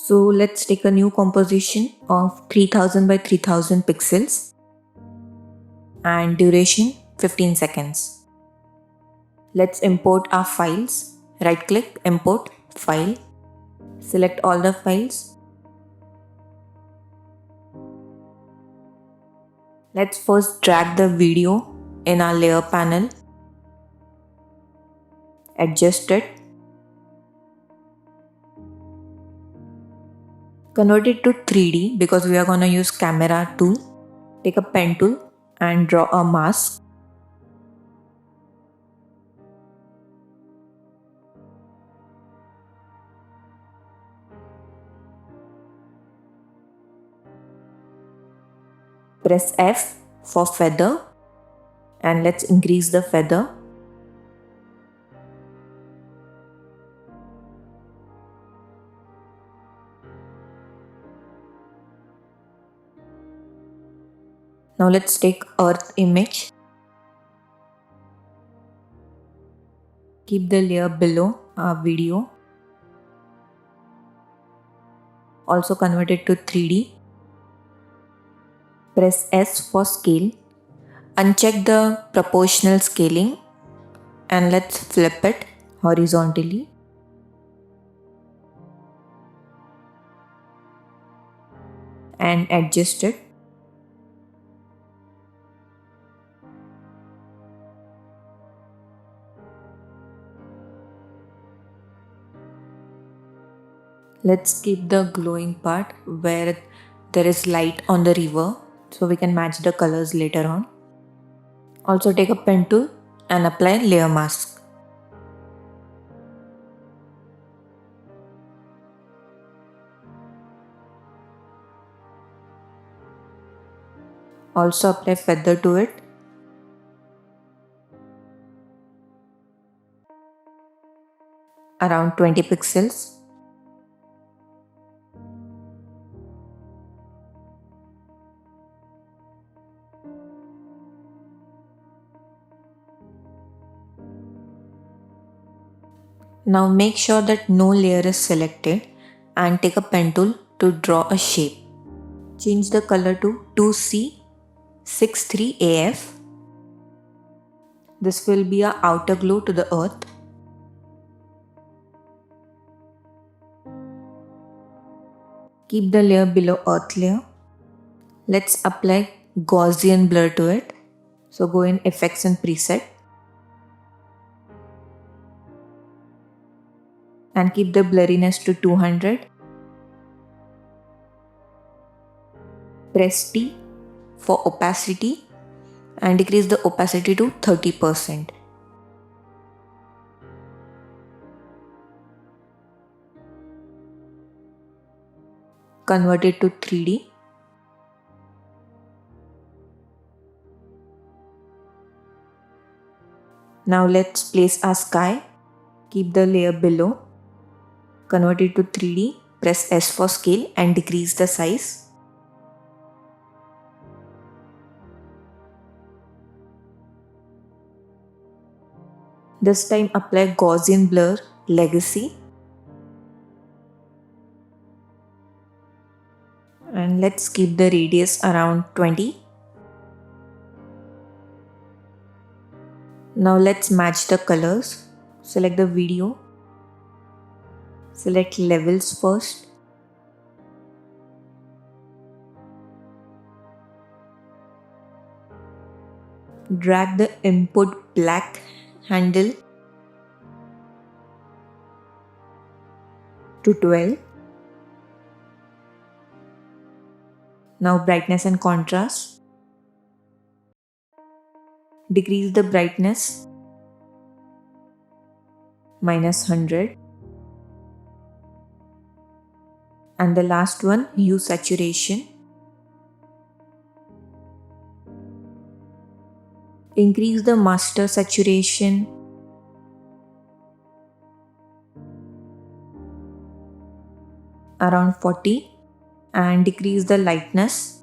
So let's take a new composition of 3000 by 3000 pixels and duration 15 seconds. Let's import our files. Right click, import file. Select all the files. Let's first drag the video in our layer panel. Adjust it. Convert it to 3D because we are going to use camera tool. Take a pen tool and draw a mask. Press F for feather and let's increase the feather. Now let's take earth image. Keep the layer below our video. Also convert it to 3D. Press S for scale. Uncheck the proportional scaling and let's flip it horizontally. And adjust it. Let's keep the glowing part where there is light on the river so we can match the colors later on. Also take a pen tool and apply layer mask. Also apply feather to it. Around 20 pixels. Now make sure that no layer is selected and take a pen tool to draw a shape. Change the color to 2C63AF. This will be our outer glow to the earth. Keep the layer below earth layer. Let's apply Gaussian blur to it. So go in effects and preset. And keep the blurriness to 200. Press T for opacity and decrease the opacity to 30%. Convert it to 3D. Now let's place our sky. Keep the layer below. Convert it to 3D. Press S for scale and decrease the size. This time apply Gaussian blur legacy. And let's keep the radius around 20. Now let's match the colors. Select the video. Select levels first. Drag the input black handle to 12. Now brightness and contrast. Decrease the brightness -100. And the last one, hue saturation. Increase the master saturation around 40 and decrease the lightness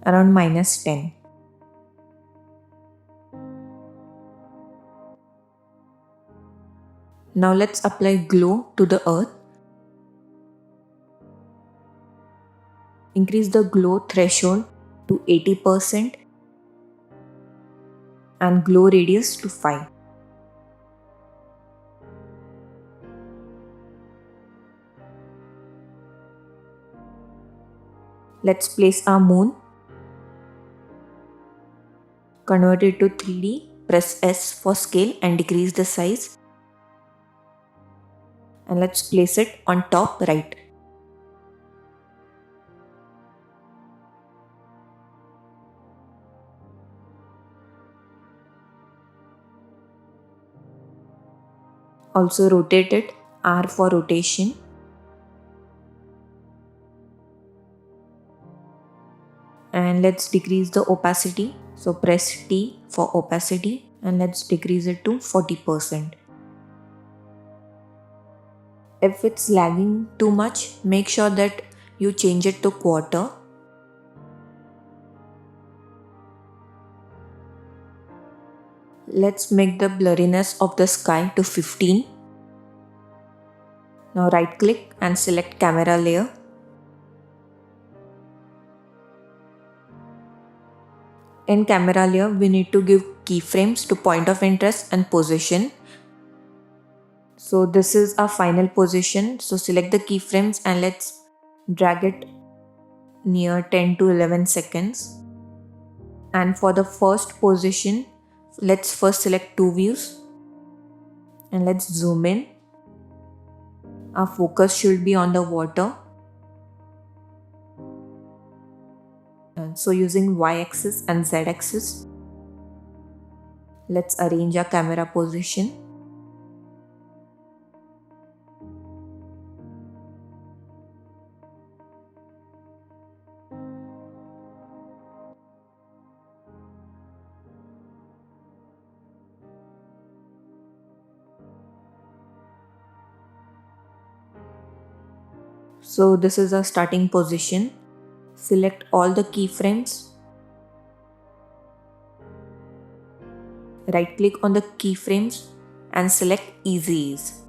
around -10. Now let's apply glow to the earth. Increase the glow threshold to 80% and glow radius to 5. Let's place our moon. Convert it to 3D. Press S for scale and decrease the size. And let's place it on top right. Also rotate it, R for rotation. And let's decrease the opacity. So press T for opacity and let's decrease it to 40%. If it's lagging too much, make sure that you change it to quarter. Let's make the blurriness of the sky to 15. Now right click and select camera layer. In camera layer, we need to give keyframes to point of interest and position. So this is our final position. So select the keyframes and let's drag it near 10 to 11 seconds. And for the first position, let's first select two views and let's zoom in. Our focus should be on the water. And so using y-axis and z-axis, let's arrange our camera position. So this is our starting position. Select all the keyframes. Right click on the keyframes and select Easy Ease.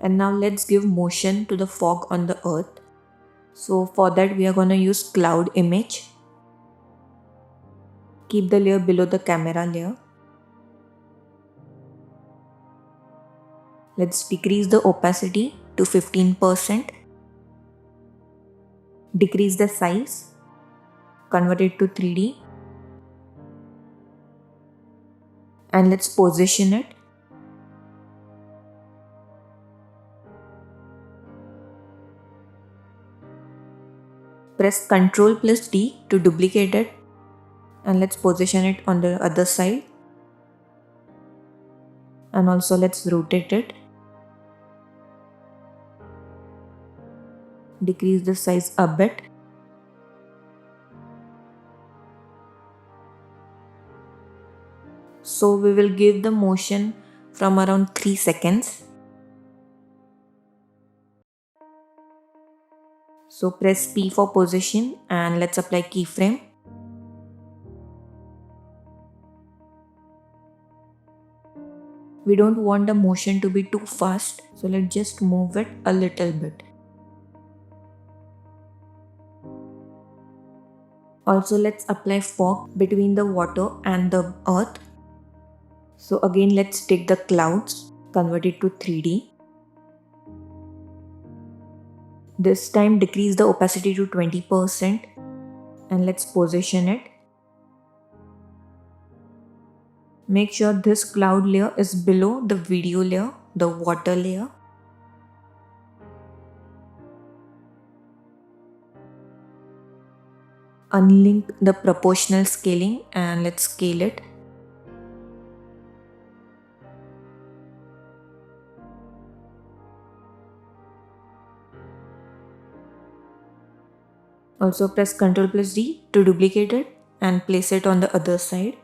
And now let's give motion to the fog on the earth. So for that we are going to use cloud image. Keep the layer below the camera layer. Let's decrease the opacity to 15%. Decrease the size. Convert it to 3D. And let's position it. Press Ctrl plus D to duplicate it. And let's position it on the other side. And also let's rotate it. Decrease the size a bit. So we will give the motion from around 3 seconds. So press P for position and let's apply keyframe. We don't want the motion to be too fast, so let's just move it a little bit. Also let's apply fog between the water and the earth. So again let's take the clouds, convert it to 3D. This time decrease the opacity to 20% and let's position it. Make sure this cloud layer is below the video layer, the water layer. Unlink the proportional scaling and let's scale it. Also press Ctrl plus D to duplicate it and place it on the other side.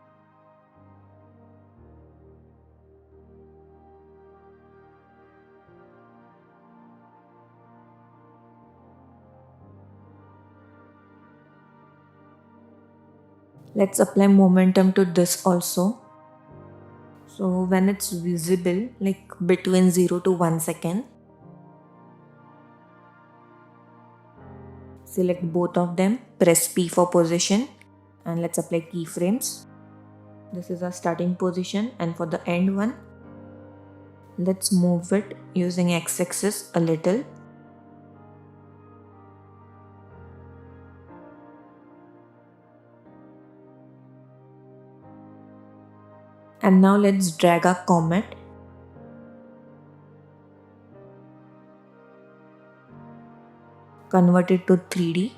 Let's apply momentum to this also. So when it's visible, like between 0 to 1 second, select both of them, press P for position, and let's apply keyframes. This is our starting position, and for the end one, let's move it using x-axis a little. And now let's drag our comet. Convert it to 3D.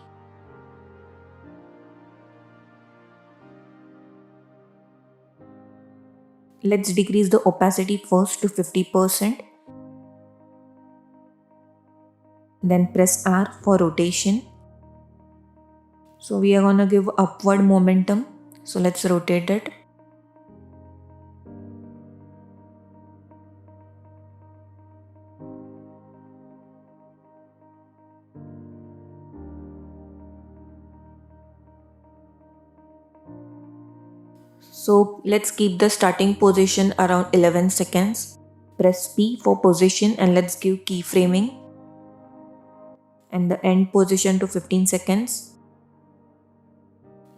Let's decrease the opacity first to 50%. Then press R for rotation. So we are gonna give upward momentum. So let's rotate it. So let's keep the starting position around 11 seconds. Press P for position and let's give keyframing. And the end position to 15 seconds.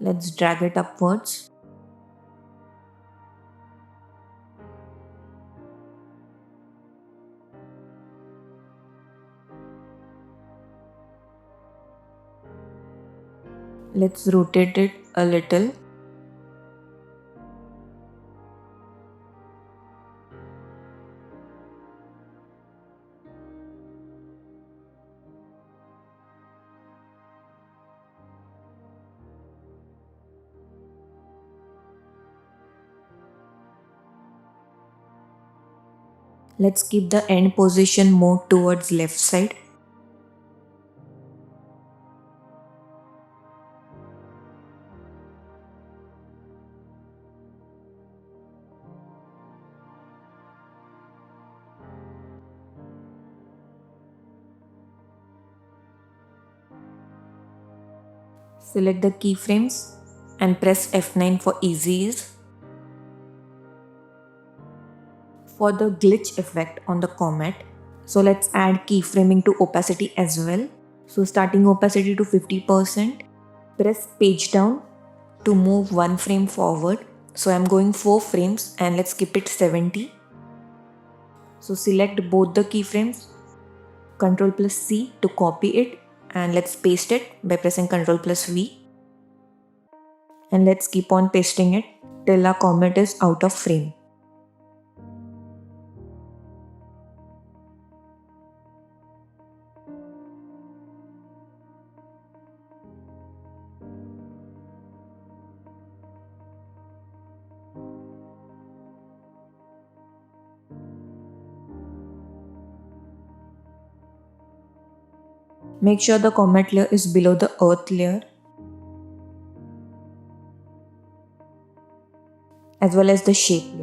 Let's drag it upwards. Let's rotate it a little. Let's keep the end position more towards left side. Select the keyframes and press F9 for easy ease. For the glitch effect on the comet, so let's add keyframing to opacity as well. So starting opacity to 50%, press page down to move one frame forward. So I'm going 4 frames and let's keep it 70. So select both the keyframes, Ctrl plus C to copy it, and let's paste it by pressing Ctrl plus V. And let's keep on pasting it till our comet is out of frame. Make sure the comet layer is below the earth layer, as well as the shape layer.